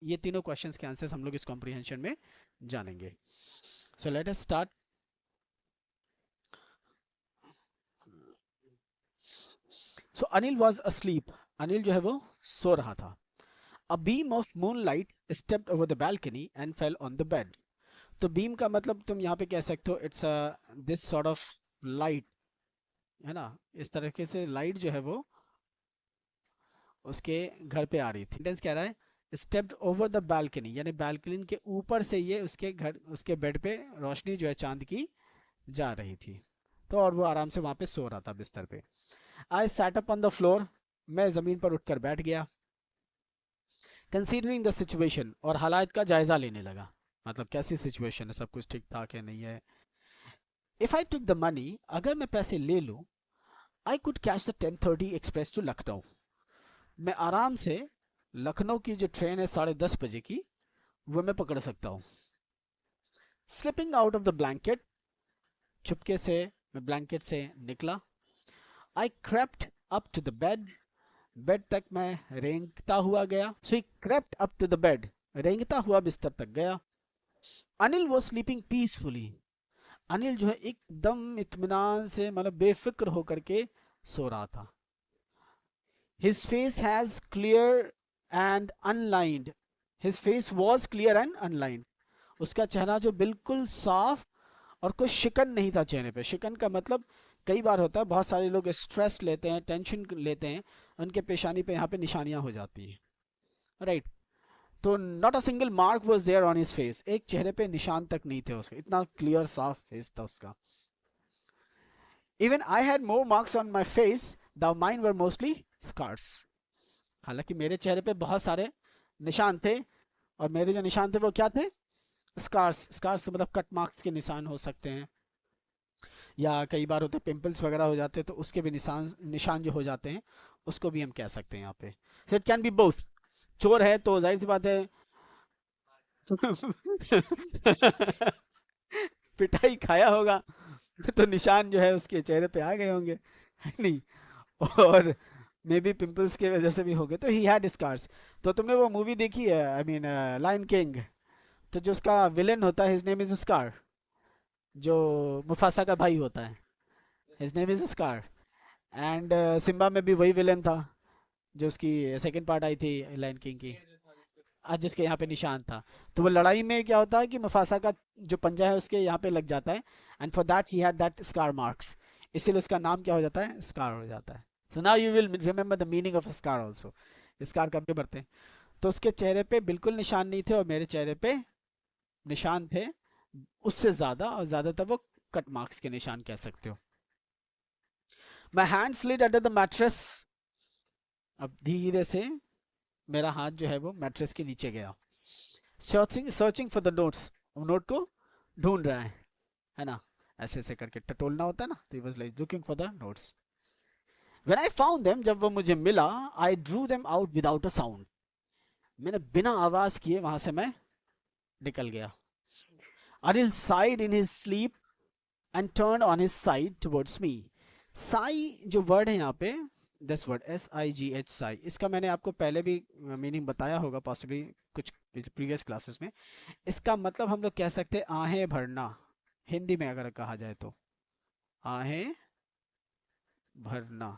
ये तीनों क्वेश्चंस के आंसर्स हम लोग इस कॉम्प्रिहेंशन में जानेंगे. So let us start. So Anil was asleep. Anil जो है वो सो रहा था. A beam of moonlight stepped over the balcony and fell on the bed. तो बीम का मतलब तुम यहाँ पे कह सकते हो it's this sort of light, है ना. इस तरीके से लाइट जो है वो उसके घर पे आ रही थी. सेंटेंस कह रहा है स्टेप्ड ओवर द बालकनी, यानी बालकनी के ऊपर से ये उसके घर, उसके बेड पे रोशनी जो है चांद की जा रही थी. तो और वो आराम से वहां पे सो रहा था बिस्तर पे. I sat up on the floor. मैं जमीन पर उठकर बैठ गया. कंसीडरिंग द सिचुएशन, और हालात का जायजा लेने लगा. मतलब कैसी सिचुएशन है, सब कुछ ठीक ठाक है नहीं है. If I took the money, अगर मैं पैसे ले लूं, I could catch the 10:30 express to Lucknow. मैं आराम से लखनऊ की जो ट्रेन है 10:30 बजे की, वो मैं पकड़ सकता हूँ. Slipping out of the blanket, चुपके से मैं ब्लैंकेट से निकला. I crept up to the bed, bed तक मैं रेंगता हुआ गया. So he crept up to the bed, रेंगता हुआ बिस्तर तक गया. अनिल वो स्लीपिंग पीसफुली. अनिल जो है एकदम इत्मीनान से, मतलब बेफिक्र होकर के सो रहा था. His face has clear and unlined. His face was clear and unlined. उसका चेहरा जो बिल्कुल साफ, और कोई शिकन नहीं था चेहरे पे. शिकन का मतलब कई बार होता है, बहुत सारे लोग स्ट्रेस लेते हैं, टेंशन लेते हैं, उनके पेशानी पे यहाँ पे निशानियां हो जाती हैं, राइट. तो not a single mark was there on his face. एक चेहरे पे निशान तक नहीं थे उसके, इतना क्लियर साफ फेस था उसका. Even I had more marks on my face, the mine were mostly scars. हालांकि मेरे चेहरे पे बहुत सारे निशान थे, और मेरे जो निशान थे वो क्या थे? स्कार्स. स्कार्स का मतलब कट मार्क्स के निशान हो सकते हैं, या कई बार होते हैं पिंपल्स वगैरह हो जाते हैं, तो उसके भी निशान निशान जो हो जाते हैं, उसको भी हम कह सकते हैं यहाँ पे. So it can be both. चोर है तो जाहिर सी बात है पिटाई खाया होगा, तो निशान जो है उसके चेहरे पे आ गए होंगे, है नहीं. और मे बी पिंपल्स के वजह से भी हो गए. तो ही हैड स्कार्स. तो तुमने वो मूवी देखी है, आई मीन लायन किंग? तो जो उसका विलेन होता है, हिज नेम इज स्कार. जो मुफासा का भाई होता है, his name is Scar. And Simba में भी वही विलेन था, जो उसकी सेकंड पार्ट आई थी लायन किंग की, आज जिसके यहाँ पे निशान था. तो वो लड़ाई में क्या होता है कि मुफासा का जो पंजा है उसके यहाँ पे लग जाता है, and for that he had that scar mark. इसीलिए उसका नाम क्या हो जाता है? स्कार हो जाता है. So now you will remember the meaning of scar also. Scar कब के बढ़ते हैं. तो उसके चेहरे पे बिल्कुल निशान नहीं थे, और मेरे चेहरे पे निशान थे उससे ज्यादा, और ज्यादातर वो कट मार्क्स के निशान कह सकते हो. My hand slid under the mattress. अब धीरे से मेरा हाथ जो है वो मैट्रेस के नीचे गया. Searching for the notes. Note को ढूंढ रहा है ना. ऐसे ऐसे करके टटोलना होता है ना, तो he was like looking for the notes. When I found them, जब वो मुझे मिला, I drew them out without a sound. मैंने बिना आवाज किए वहां से मैं निकल गया. Anil sighed in his sleep and turn on his side towards मी. साई जो वर्ड है यहाँ पे, दिस वर्ड SIGH, साई, इसका मैंने आपको पहले भी मीनिंग बताया होगा पॉसिबली कुछ प्रीवियस क्लासेस में. इसका मतलब हम लोग कह सकते हैं आहें भरना, हिंदी में अगर कहा जाए तो आहें भरना.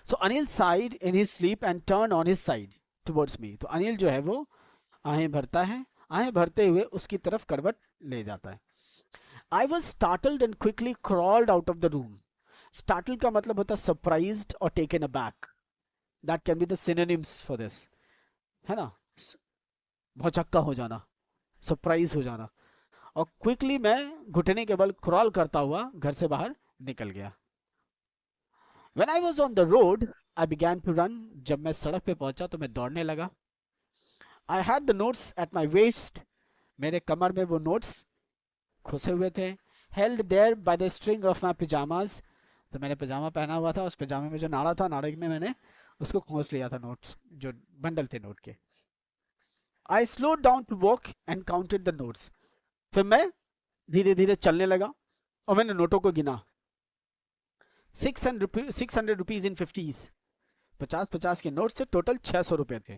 So Anil sighed in his sleep and turn on his side towards me. तो अनिल जो है वो आहें भरता है, आहें भरते हुए उसकी तरफ करवट ले जाता है. I was startled and quickly crawled out of the room. Startled का मतलब होता है सरप्राइज्ड और taken aback. That can be the synonyms for this, है ना. भौचक्का हो जाना, सरप्राइज हो जाना. और क्विकली मैं घुटने के बल क्रॉल करता हुआ घर से बाहर निकल गया. When I was on the road, I began to run. जब मैं सड़क पे पहुंचा तो मैं दौड़ने लगा. I had the notes at my waist. मेरे कमर में वो नोट्स खुसे हुए थे. Held there by the string of my pajamas. तो मैंने पजामा पहना हुआ था, उस पजामे में जो नाड़ा था, नाड़े में मैंने उसको खोस लिया था, नोट्स जो बंडल थे नोट के. I slowed down to walk and counted the notes. फिर मैं धीरे धीरे चलने लगा और मैंने नोटों को गिना. 600 रुपीज इन 50s. 50 50 के नोट से टोटल 600 रुपए थे.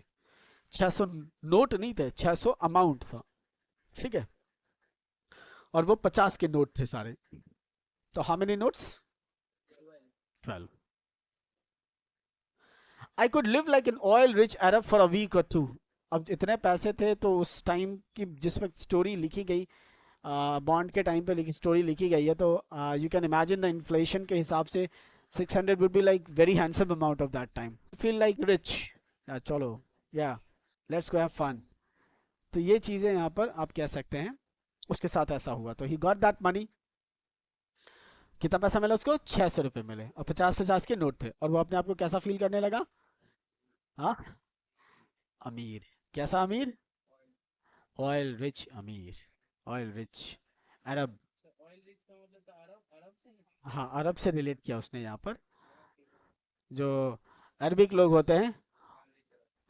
600 नोट नहीं थे, 600 अमाउंट था, ठीक है, और वो 50 के नोट थे सारे। तो how many notes? 12। I could live like an oil rich Arab for a week और टू। अब इतने पैसे थे तो उस टाइम की जिस वक्त स्टोरी लिखी गई, बॉन्ड के टाइम पे लिखी स्टोरी लिखी गई है, तो you can imagine the inflation के हिसाब से 600 would be like very handsome amount of that time, feel like rich, या चलो, या लेट्स गो हैव फन। तो ये चीज़ें यहाँ पर आप कह सकते हैं उसके साथ ऐसा हुआ। तो ही गॉट दैट मनी। कितना पैसा मिला उसको? 600 रुपये मिले, और 50-50 के नोट थे, और वो अपने आप को कैसा फील करने लगा? हाँ, अमीर। कैसा अमीर? ऑयल रिच अमीर, ऑयल रिच अरब। हाँ, अरब से रिलेट किया उसने यहाँ पर, जो अरबिक लोग होते हैं।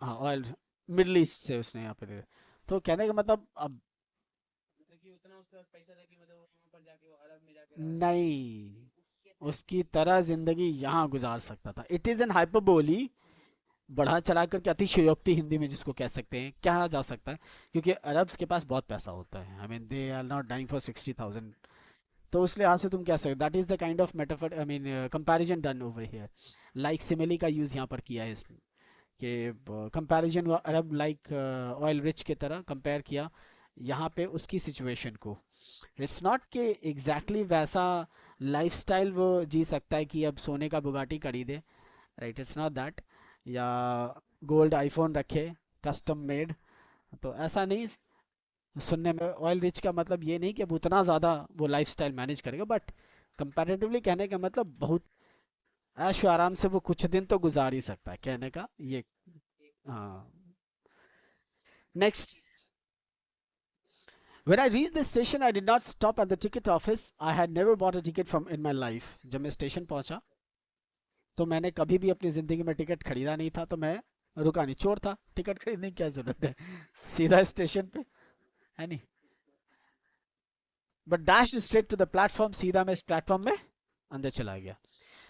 हाँ, ऑयल, मिडल ईस्ट से उसने यहाँ पर। तो कहने का मतलब अब नहीं, उसकी तरह जिंदगी यहाँ गुजार सकता था। इट इज एन हाइपरबोली, बढ़ा चढ़ा करके अतिशयोक्ति हिंदी में जिसको कह सकते हैं, कहा जा सकता है, क्योंकि अरब्स के पास बहुत पैसा होता है। I mean they are not dying for 60,000। तो उस लिहाज से तुम कह सकते, that is the kind of metaphor, I mean comparison done over here. Like simile का यूज यहाँ पर किया है इसने, कि comparison Arab like oil rich की तरह कंपेयर किया यहाँ पे उसकी सिचुएशन को। इट्स नॉट कि एग्जैक्टली वैसा लाइफस्टाइल वो जी सकता है कि अब सोने का बुगाटी खरीदे, राइट, इट्स नॉट दैट, या गोल्ड आईफोन रखे कस्टम मेड, तो ऐसा नहीं। सुनने में ऑयल रिच का मतलब ये नहीं कि अब उतना ज़्यादा वो लाइफस्टाइल मैनेज करेगा, बट कंपैरेटिवली कहने का मतलब बहुत ऐश व आराम से वो कुछ दिन तो गुजार ही सकता है, कहने का ये। हाँ, next. When I reached the station, I did not stop at the ticket office. I had never bought a ticket from in my life. जब मैं स्टेशन पहुंचा तो मैंने कभी भी अपनी ज़िंदगी में टिकट खरीदा नहीं था, तो मैं रुका नहीं, चोर था, टिकट खरीदने की क्या ज़रूरत है, सीधा स्टेशन पे, है नहीं। But dash straight to the platform, सीधा मैं इस प्लेटफॉर्म में अंदर चला गया।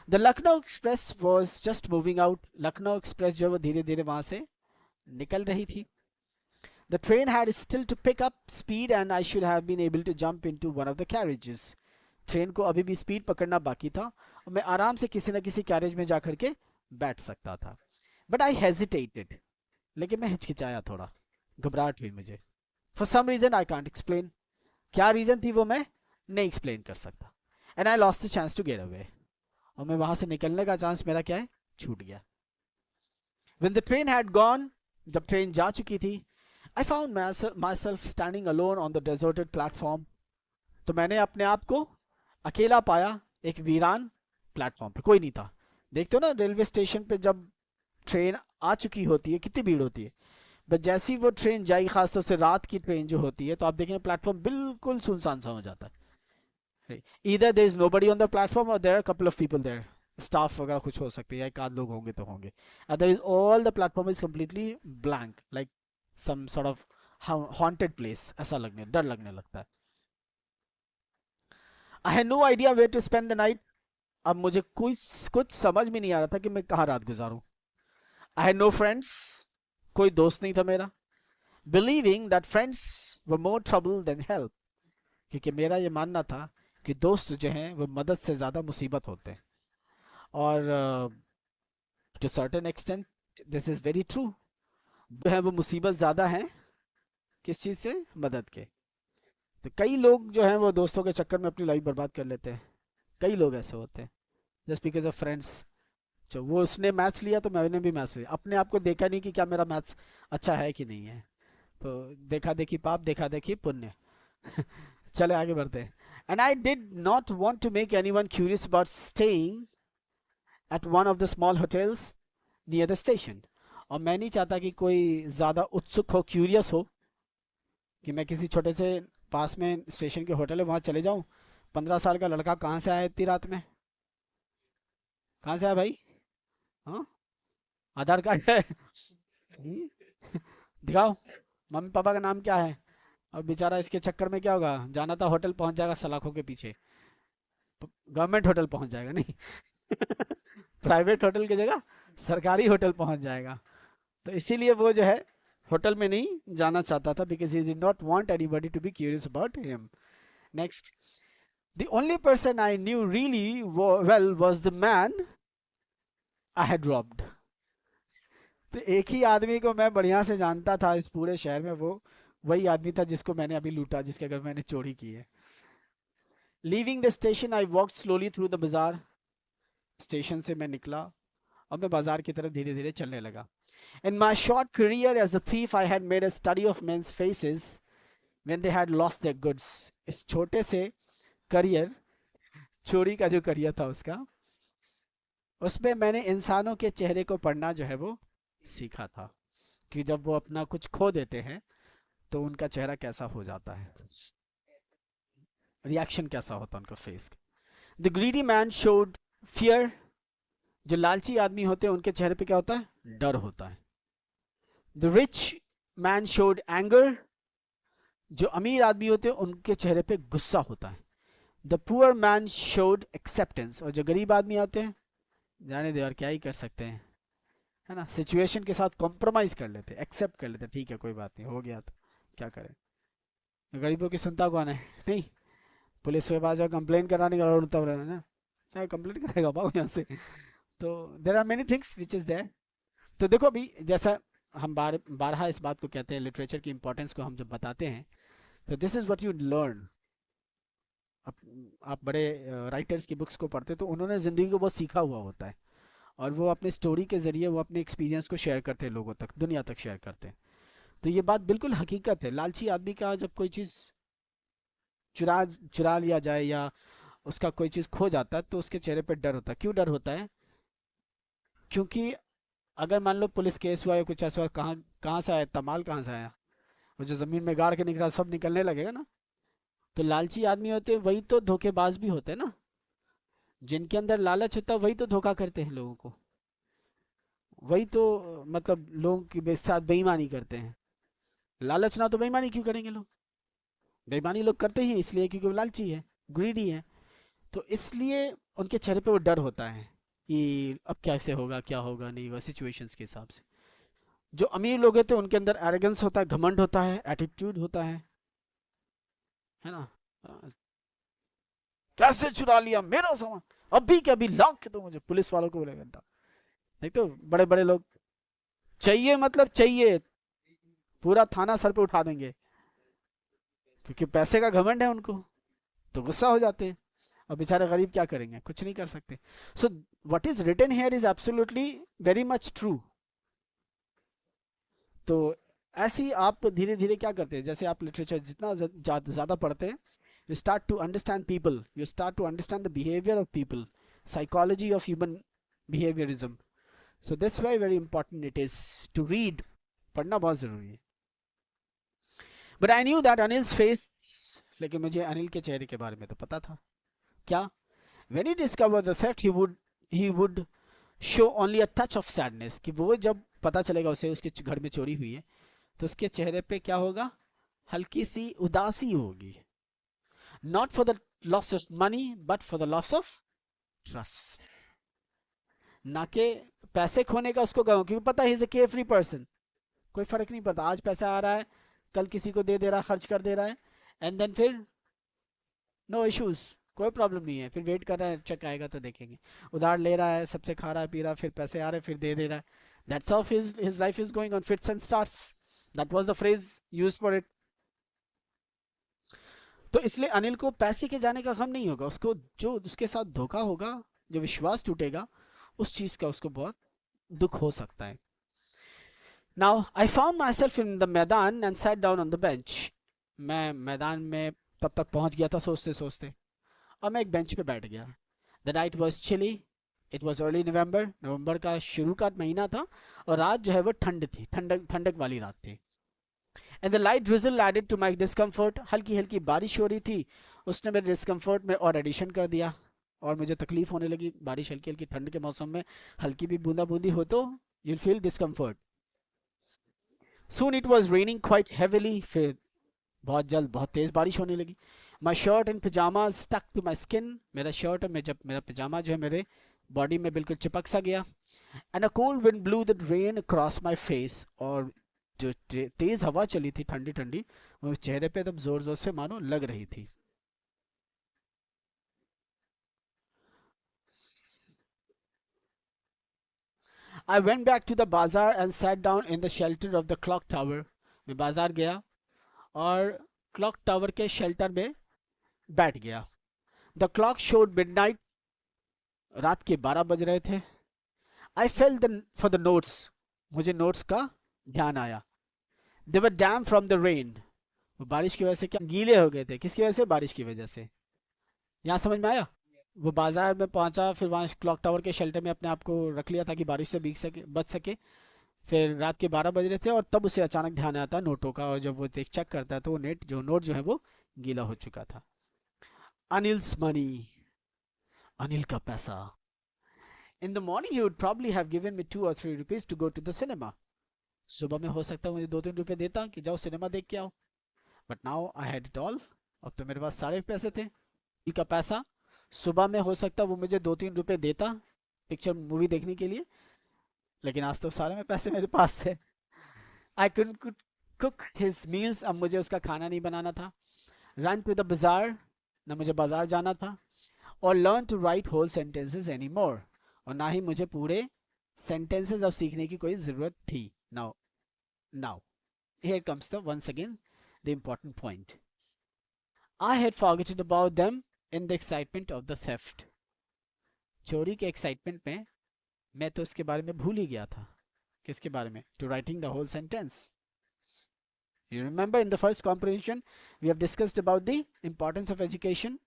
The Lucknow express was just moving out. Lucknow express जो है वो धीरे धीरे वहाँ से निकल रही थी। The train had still to pick up speed and I should have been able to jump into one of the carriages. Train को अभी भी स्पीड पकड़ना बाकी था, और मैं आराम से किसी न किसी कैरेज में जा करके बैठ सकता था। बट आई हेजिटेटेड, लेकिन मैं हिचकिचाया थोड़ा, घबराहट हुई मुझे। For some reason I can't explain, क्या रीजन थी वो मैं नहीं एक्सप्लेन कर सकता। And I lost the chance to get away, और मैं वहां से निकलने का चांस मेरा क्या है, छूट गया। When the train had gone, जब ट्रेन जा चुकी थी, I found myself standing alone on the deserted platform. तो मैंने अपने आप को अकेला पाया एक वीरान प्लेटफॉर्म पे, कोई नहीं था। देखते हो ना रेलवे स्टेशन पे जब ट्रेन आ चुकी होती है कितनी भीड़ होती है, बस जैसी वो ट्रेन जाएगी, खासतौर से रात की ट्रेन जो होती है, तो आप देखेंगे प्लेटफॉर्म बिल्कुल सुनसान सा हो जाता है। इधर there is nobody on the platform और there are couple of people there, staff वगैरह कुछ हो सकते हैं, या एक आध लोग होंगे तो होंगे। Otherwise all the platform is completely blank, like some sort of haunted place, ऐसा लगने, डर लगने लगता है। I had no idea where to spend the night. अब मुझे कुछ समझ में नहीं आ रहा था कि मैं कहाँ रात गुजारूं। आई हैड नो फ्रेंड्स, कोई दोस्त नहीं था मेरा। Believing that friends were more trouble than help, क्योंकि मेरा ये मानना था कि दोस्त जो हैं वो मदद से ज़्यादा मुसीबत होते हैं, और to certain extent this is very true. जो है वो मुसीबत ज़्यादा है किस चीज़ से, मदद के। तो कई लोग जो हैं वो दोस्तों के चक्कर में अपनी लाइफ बर्बाद कर लेते हैं, कई लोग ऐसे होते हैं, जस्ट बिकॉज ऑफ फ्रेंड्स। जो वो उसने मैथ्स लिया तो मैंने भी मैथ्स लिया, अपने आप को देखा नहीं कि क्या मेरा मैथ्स अच्छा है कि नहीं है, तो देखा देखी पाप, देखा देखी पुण्य। चले आगे बढ़ते हैं। And I did not want to make anyone curious about staying at one of the small hotels near the station. और मैं नहीं चाहता कि कोई ज़्यादा उत्सुक हो, क्यूरियस हो, कि मैं किसी छोटे से पास में स्टेशन के होटल है वहाँ चले जाऊँ। 15 साल का लड़का कहाँ से आया इतनी रात में, कहाँ से आया भाई? हाँ, आधार कार्ड है? दिखाओ, मम्मी पापा का नाम क्या है? और बेचारा इसके चक्कर में क्या होगा, जाना था होटल, पहुंच जाएगा सलाखों के पीछे, गवर्नमेंट होटल पहुंच जाएगा, नहीं प्राइवेट होटल की जगह सरकारी होटल पहुंच जाएगा। तो इसीलिए वो जो है होटल में नहीं जाना चाहता था because he did not want anybody to be curious about him. Next, the only person I knew really well was the man I had robbed. तो एक ही आदमी को मैं बढ़िया से जानता था इस पूरे शहर में, वो वही आदमी था जिसको मैंने अभी लूटा, जिसके घर मैंने चोरी की है. Leaving the station I walk slowly through the बाजार. स्टेशन से मैं निकला और मैं बाजार की तरफ धीरे धीरे चलने लगा. In my short career as a thief, I had made a study of men's faces when they had lost their goods. इस छोटे से करियर, चोरी का जो करियर था उसका, उसमें मैंने इंसानों के चेहरे को पढ़ना जो है वो सीखा था कि जब वो अपना कुछ खो देते हैं तो उनका चेहरा कैसा हो जाता है, रिएक्शन कैसा होता है उनका face. The greedy man showed fear. जो लालची आदमी होते हैं उनके चेहरे पे क्या होता है? डर होता है. The rich man showed anger. जो अमीर आदमी होते हैं उनके चेहरे पे गुस्सा होता है. The poor man showed acceptance. और जो गरीब आदमी आते हैं, जाने दे यार क्या ही कर सकते हैं, है ना, सिचुएशन के साथ कॉम्प्रोमाइज कर लेते, एक्सेप्ट कर लेते, ठीक है कोई बात नहीं, हो गया तो क्या करें. गरीबों की सुनता कौन है? नहीं, पुलिस के पास जाओ कंप्लेन कराने का उड़ता रहना ना, चाहे कंप्लेन करेगा भाव यहाँ से. तो there are many things which is there. तो देखो अभी जैसा हम बारहा इस बात को कहते हैं, लिटरेचर की इंपॉर्टेंस को हम जब बताते हैं, तो this is what you learn. आप बड़े राइटर्स की बुक्स को पढ़ते तो उन्होंने ज़िंदगी को बहुत सीखा हुआ होता है, और वो अपने स्टोरी के ज़रिए वो अपने एक्सपीरियंस को शेयर करते हैं, लोगों तक, दुनिया तक शेयर करते हैं. तो ये बात बिल्कुल हकीकत है. लालची आदमी का जब कोई चीज़ चुरा चुरा लिया जाए या उसका कोई चीज़ खो जाता है तो उसके चेहरे पर डर होता है. क्यों डर होता है? क्योंकि अगर मान लो पुलिस केस हुआ या कुछ ऐसा हुआ, कहाँ कहाँ से आया तमाल, कहाँ से आया, वो जो ज़मीन में गाड़ के निकला सब निकलने लगेगा ना. तो लालची आदमी होते हैं वही तो धोखेबाज भी होते हैं ना. जिनके अंदर लालच होता है वही तो धोखा करते हैं लोगों को, वही तो मतलब लोगों के साथ बेईमानी करते हैं. लालच ना तो बेईमानी क्यों करेंगे लोग? बेईमानी लोग करते ही इसलिए क्योंकि वो लालची है, ग्रीडी है. तो इसलिए उनके चेहरे पे वो डर होता है कि अब कैसे होगा, क्या होगा, नहीं होगा, सिचुएशंस के हिसाब से. जो अमीर लोग होते हैं उनके अंदर एरोगेंस होता है, घमंड होता है, एटीट्यूड होता है ना. हाँ, कैसे चुरा लिया मेरा सामान, अभी के अभी लाख के, तो मुझे पुलिस वालों को बोलेगा. नहीं तो बड़े बड़े लोग चाहिए, मतलब चाहिए, पूरा थाना सर पे उठा देंगे, क्योंकि पैसे का घमंड है उनको, तो गुस्सा हो जाते हैं. और बेचारे गरीब क्या करेंगे? कुछ नहीं कर सकते. So what is written here is absolutely very much true. तो ऐसे ही आप धीरे धीरे क्या करते हैं, जैसे आप लिटरेचर जितना ज़्यादा पढ़ते हैं, you start to understand people, you start to understand the behavior of people, psychology of human behaviorism. So that's why very important it is to read. पढ़ना बहुत ज़रूरी है. But I knew that Anil's face, लेकिन मुझे अनिल के चेहरे के बारे में तो पता था. क्या? When he discovered the theft, he would show only a touch of sadness. कि वो जब पता चलेगा उसे उसके घर में चोरी हुई है तो उसके चेहरे पे क्या होगा? हल्की सी उदासी होगी. Not for the loss of money, but for the loss of trust. ना के पैसे खोने का उसको कहूँ, क्योंकि पता है he's a carefree person. कोई फर्क नहीं पड़ता, आज पैसा आ रहा है, कल किसी को दे दे रहा है, खर्च कर दे रहा है, एंड देन फिर नो इश्यूज, कोई प्रॉब्लम नहीं है. फिर वेट कर रहा है, चेक आएगा तो देखेंगे. उधार ले रहा है, सबसे खा रहा है, पी रहा है, फिर पैसे आ रहे हैं, फिर दे दे रहा है. That's how his life is going on fits and starts. That was the phrase used for it. तो इसलिए अनिल को पैसे के जाने का गम नहीं होगा, उसको जो उसके साथ धोखा होगा, जो विश्वास टूटेगा, उस चीज़ का उसको बहुत दुख हो सकता है. Now I found myself in the maidan and sat down on the bench. मैं मैदान में तब तक पहुंच गया था सोचते सोचते, और मैं एक बेंच पे बैठ गया. The night was chilly. It was early November का शुरू का महीना था, और रात जो है वो ठंड थी, ठंडक ठंडक वाली रात थी. And the light drizzle added to my discomfort. हल्की हल्की बारिश हो रही थी, उसने मेरे डिस्कम्फर्ट में और एडिशन कर दिया, और मुझे तकलीफ होने लगी. बारिश हल्की हल्की ठंड के मौसम में हल्की भी बूंदा बूंदी हो तो you'll feel discomfort. Soon it was raining quite heavily. फिर बहुत जल्द बहुत तेज़ बारिश होने लगी. My shirt and pyjama stuck to my skin. मेरा शर्ट और मेरा पजामा जो है मेरे बॉडी में बिल्कुल चिपक सा गया. And a cold wind blue the rain across my face. और जो तेज हवा चली थी ठंडी ठंडी, वो चेहरे पे एकदम जोर जोर से मानो लग रही थी. I went back to the bazaar and sat down in the shelter of the clock tower. मैं बाजार गया और क्लॉक टावर के शेल्टर में बैठ गया. The clock showed midnight. रात के 12 बज रहे थे. आई फेल फॉर द नोट्स. मुझे नोट्स का ध्यान आया. दे वर डैम फ्रॉम द रेन. वो बारिश की वजह से क्या गीले हो गए थे. किसकी वजह से? बारिश की वजह से. यहाँ समझ में आया? वो बाजार में पहुंचा, फिर वहाँ क्लॉक टावर के शेल्टर में अपने आप को रख लिया ताकि बारिश से बच सके. फिर रात के 12 बज रहे थे और तब उसे अचानक ध्यान आता है नोटों का, और जब वो देख चेक करता है तो वो नोट जो है वो गीला हो चुका था. अनिल्स मनी. अनिल का पैसा. In the morning he would probably have given me 2 or 3 rupees to go to the cinema. सुबह में हो सकता है मुझे 2-3 रुपए देता कि जाओ सिनेमा देख के आओ. But now I had it all. अब तो मेरे पास सारे पैसे थे. अनिल का पैसा. सुबह में हो सकता वो मुझे 2-3 रुपए देता पिक्चर मूवी देखने के लिए, लेकिन आज तो सारे में पैसे मेरे पास थे. I could cook his meals. अब मुझे उसका खाना नहीं बनाना था. रन टू द बाजार. ना मुझे बाजार जाना था. और learn to write whole sentences any more. और ना ही मुझे पूरे सेंटेंसेस अब सीखने की कोई ज़रूरत थी. Now here comes the once again the important point. I had forgotten about them in the excitement of the theft. चोरी के एक्साइटमेंट में मैं तो उसके बारे में भूल ही गया था. किसके बारे में? To writing the whole sentence. You remember in the first comprehension we have discussed about the importance of education,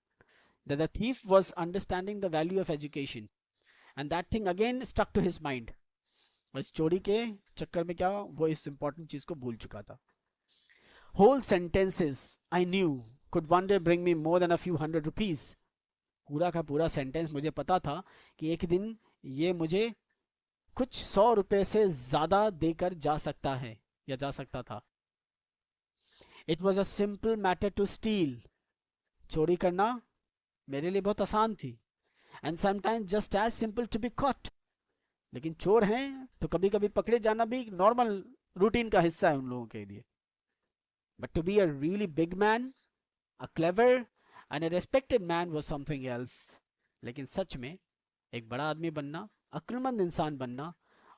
that the thief was understanding the value of education, and that thing again stuck to his mind. इस चोरी के चक्कर में क्या वो इस important चीज को भूल चुका था. Whole sentences I knew could one day bring me more than a few hundred rupees. पूरा का पूरा सेंटेंस मुझे पता था कि एक दिन ये मुझे कुछ 100 रुपए से ज्यादा देकर जा सकता है या जा सकता था. It was a simple matter to steal. चोरी करना मेरे लिए बहुत आसान थी. And sometimes just as simple to be caught. लेकिन चोर हैं तो कभी कभी पकड़े जाना भी नॉर्मल रूटीन का हिस्सा है उन लोगों के लिए. But to be a really big man, a clever and a respected man was something else. लेकिन सच में एक बड़ा आदमी बनना, अक्लमंद इंसान बनना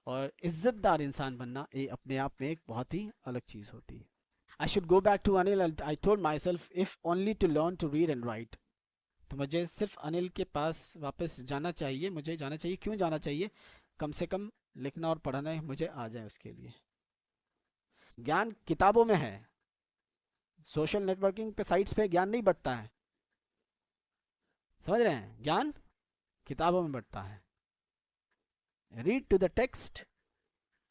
और इज्जतदार इंसान बनना, ये अपने आप में एक बहुत ही अलग चीज होती है. I should go back to Anil and I told myself if only to learn to read and write. तो मुझे सिर्फ अनिल के पास वापस जाना चाहिए. मुझे जाना चाहिए. क्यों जाना चाहिए? कम से कम लिखना और पढ़ना मुझे आ जाए. उसके लिए ज्ञान किताबों में है. सोशल नेटवर्किंग पे साइट्स पे ज्ञान नहीं बढ़ता है. समझ रहे हैं? ज्ञान किताबों में बढ़ता है. Read to the text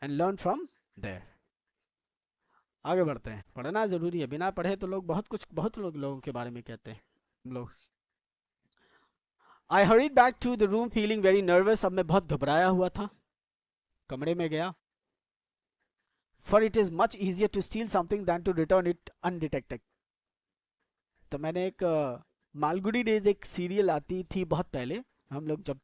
and learn from there. आगे बढ़ते हैं. पढ़ना जरूरी है. बिना पढ़े तो लोग बहुत लोगों के बारे में कहते हैं लोग. I hurried back to the room feeling very nervous. अब मैं बहुत घबराया हुआ था. कमरे में गया. For it is much easier to steal something than to return it undetected. तो मैंने एक मालगुडी डेज एक सीरियल आती थी बहुत पहले, हम लोग जब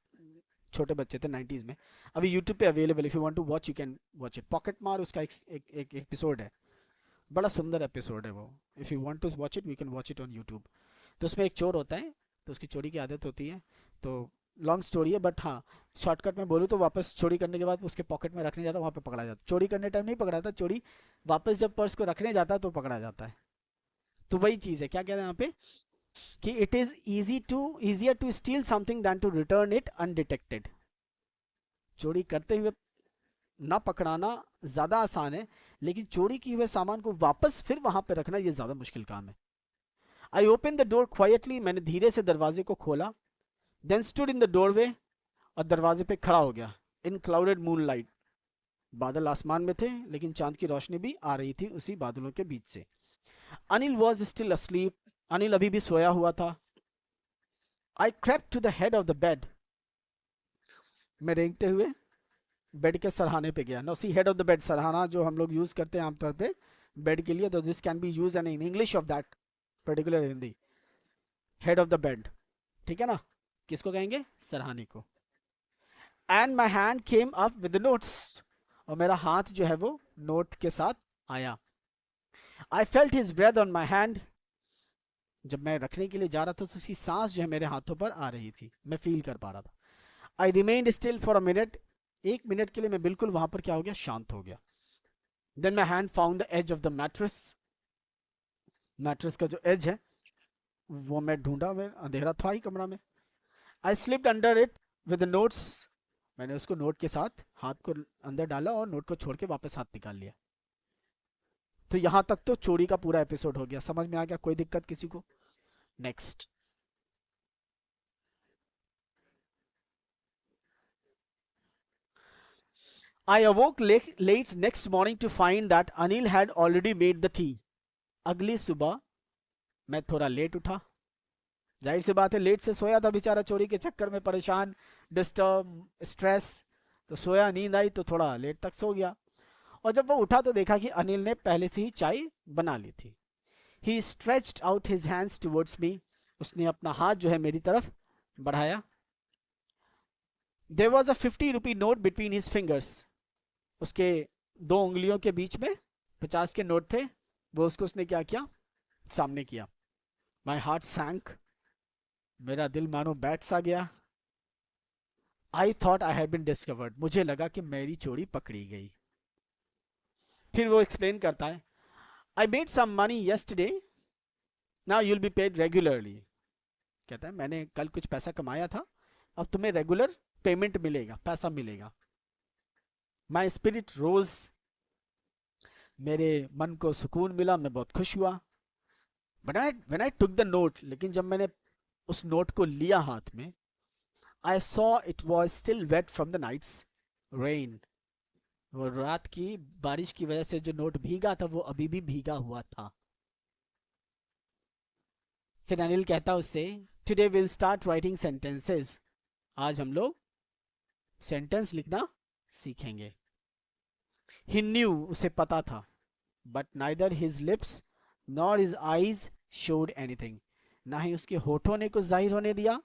छोटे बच्चे थे 90s में. अभी YouTube पे available. If you want to watch you can watch it. Pocket मार उसका एक एपिसोड है. बड़ा सुंदर एपिसोड है वो. If you want to watch it we can watch it on YouTube. तो उसमें एक चोर होता है, तो उसकी चोरी की आदत होती है. तो लॉन्ग स्टोरी है बट हाँ शॉर्टकट में बोलूँ तो वापस चोरी करने के बाद उसके पॉकेट में रखने जाता, वहाँ पे पकड़ा जाता. चोरी करने टाइम नहीं पकड़ा जाता, चोरी वापस जब पर्स को रखने जाता है तो पकड़ा जाता है. तो वही चीज़ है. क्या कह रहे हैं यहाँ पे कि it is easier to steal something than to return it undetected. चोरी करते हुए ना पकड़ाना ज़्यादा आसान है, लेकिन चोरी किए हुए सामान को वापस फिर वहाँ पे रखना ये ज़्यादा मुश्किल काम है. I open the door quietly. मैंने धीरे से दरवाजे को खोला. Then stood in the doorway. और दरवाजे पे खड़ा हो गया. In clouded moonlight. बादल आसमान में थे लेकिन चांद की रोशनी भी आ रही थी उसी बादलों के बीच से. Anil was still asleep. Anil अभी भी सोया हुआ था. I crept to the head of the bed. मैं रेंगते हुए बेड के सरहाने पे गया. No see head of the bed, सरहाना जो हम लोग यूज करते हैं आमतौर पे बेड के लिए. तो this can be use in English of that particular Hindi. Head of the bed. ठीक है ना? किसको कहेंगे? सरहाने को. And my hand came up with the notes. और मेरा हाथ जो है वो नोट के साथ आया। I felt his breath on my hand, जब मैं रखने के लिए जा रहा था तो उसकी सांस जो है मेरे हाथों पर आ रही थी, मैं फील कर पा रहा था। आई remained still for a minute, 1 minute के लिए मैं बिल्कुल वहां पर क्या हो गया, शांत हो गया। Then my hand found the edge of the mattress, mattress का जो एज है वो मैं ढूंढा, मैं अंधेरा था ही कमरा में। I slipped under it with notes, मैंने उसको नोट के साथ हाथ को अंदर डाला और नोट को छोड़ के वापस हाथ निकाल लिया। तो यहां तक तो चोरी का पूरा एपिसोड हो गया, समझ में आ गया, कोई दिक्कत किसी को? Next. I awoke late next morning to find that Anil had already made the tea. अगली सुबह मैं थोड़ा लेट उठा, जाहिर सी बात है लेट से सोया था बेचारा, चोरी के चक्कर में परेशान, डिस्टर्ब, स्ट्रेस, तो सोया, नींद आई तो थोड़ा लेट तक सो गया। और जब वो उठा तो देखा कि अनिल ने पहले से ही चाय बना ली थी। He stretched out his hands towards me, उसने अपना हाथ जो है मेरी तरफ बढ़ाया। There was a 50 rupee note between his fingers, उसके दो उंगलियों के बीच में 50 के नोट थे, वो उसको उसने क्या किया, सामने किया। माई हार्ट सैंक, मेरा दिल मानो बैठ सा गया। I thought I had been discovered, मुझे लगा कि मेरी चोरी पकड़ी गई। फिर वो एक्सप्लेन करता है, I made some money yesterday, now you'll be paid regularly. कहता है मैंने कल कुछ पैसा कमाया था, अब तुम्हें रेगुलर पेमेंट मिलेगा, पैसा मिलेगा। माई स्पिरिट रोज, मेरे मन को सुकून मिला, मैं बहुत खुश हुआ। But when I took the note, लेकिन जब मैंने उस नोट को लिया हाथ में, I saw it was still wet from the night's rain, वो रात की बारिश की वजह से जो नोट भीगा था वो अभी भी भीगा हुआ था। फिर अनिल कहता उससे, today will start writing sentences, आज हम लोग सेंटेंस लिखना सीखेंगे। ही न्यू, उसे पता था, but neither his lips nor his eyes showed anything, ना ही उसके होठों ने कुछ जाहिर होने दिया,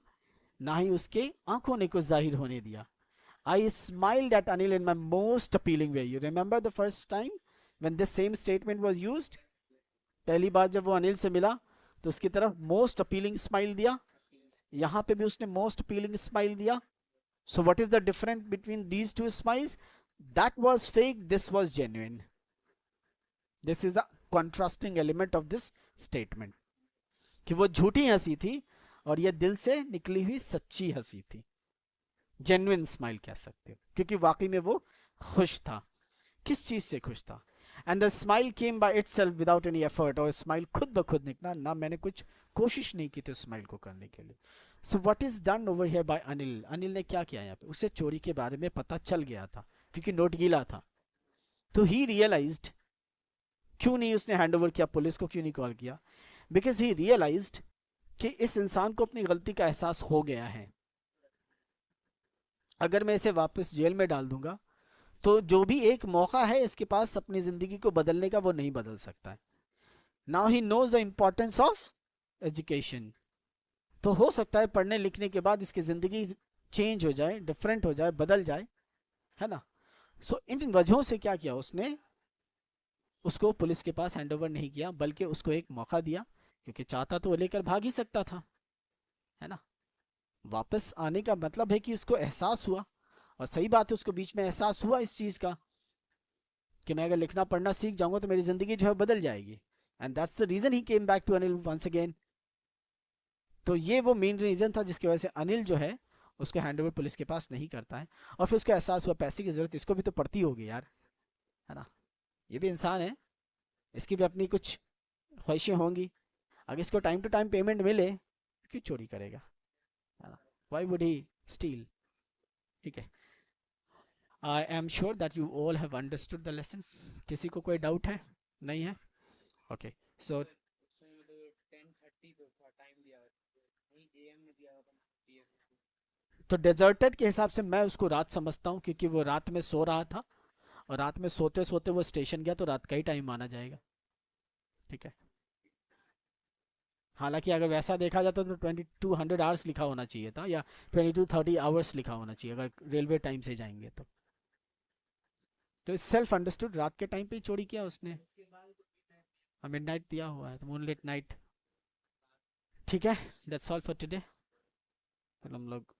ना ही उसके आंखों ने कुछ जाहिर होने दिया। I smiled at Anil in my most appealing way. You remember the first time when this same statement was used? पहली बार जब वो अनिल से मिला तो उसकी तरफ मोस्ट अपीलिंग स्माइल दिया, यहां पे भी उसने मोस्ट अपीलिंग स्माइल दिया। सो what is the difference between these two smiles? That was fake, this was genuine. This is the contrasting element of this statement, कि वो झूठी हंसी थी और ये दिल से निकली हुई सच्ची हंसी थी, जेन्युइन स्माइल कह सकते हो, क्योंकि वाकई में वो खुश था। किस चीज से खुश था? And the smile came by itself without any effort, और स्माइल खुद ब खुद निकला, ना मैंने कुछ कोशिश नहीं की थी स्माइल को करने के लिए। सो what is done over here bye Anil? Anil ने क्या किया यहाँ पे? उसे चोरी के बारे में पता चल गया था, क्योंकि नोट गीला था। तो ही रियलाइज्ड, क्यों नहीं उसने हैंड ओवर किया, पुलिस को क्यों नहीं कॉल किया? बिकॉज ही रियलाइज्ड कि इस इंसान को अपनी गलती का एहसास हो गया है। अगर मैं इसे वापस जेल में डाल दूंगा तो जो भी एक मौका है इसके पास अपनी जिंदगी को बदलने का, वो नहीं बदल सकता है। Now he knows the importance of education, तो हो सकता है पढ़ने लिखने के बाद इसकी जिंदगी चेंज हो जाए, डिफरेंट हो जाए, बदल जाए, है ना? सो इन वजहों से क्या किया उसने, उसको पुलिस के पास हैंडओवर नहीं किया, बल्कि उसको एक मौका दिया, क्योंकि चाहता तो वो लेकर भाग ही सकता था, है ना? वापस आने का मतलब है कि उसको एहसास हुआ, और सही बात है, उसको बीच में एहसास हुआ इस चीज का कि मैं अगर लिखना पढ़ना सीख जाऊंगा तो मेरी जिंदगी जो है बदल जाएगी। And that's the reason he came back to Anil once again. तो ये वो मेन रीजन था जिसकी वजह से अनिल जो है उसको हैंडओवर पुलिस के पास नहीं करता है। और फिर उसको एहसास हुआ पैसे की जरूरत इसको भी तो पड़ती होगी यार, है ना? ये भी इंसान है, इसकी भी अपनी कुछ ख्वाहिशें होंगी। अगर इसको टाइम टू टाइम पेमेंट मिले तो क्यों चोरी करेगा, है ना? Why would he steel? ठीक है, I am sure that you all have understood the lesson. किसी को कोई डाउट है? नहीं है? ओके, सो तो डेजर्टेड के हिसाब से मैं उसको रात समझता हूँ, क्योंकि वो रात में सो रहा था, और रात में सोते सोते वो स्टेशन गया, तो रात का ही टाइम माना जाएगा। ठीक है, हालांकि अगर वैसा देखा जाता तो 2200 आवर्स लिखा होना चाहिए था, या 22-30 आवर्स लिखा होना चाहिए अगर रेलवे टाइम से जाएंगे तो। सेल्फ अंडरस्टूड रात के टाइम पे ही चोरी किया उसने। मिडनाइट दिया हुआ है, तो मूनलिट नाइट। ठीक है, दैट्स ऑल फॉर टुडे। फिर हम लोग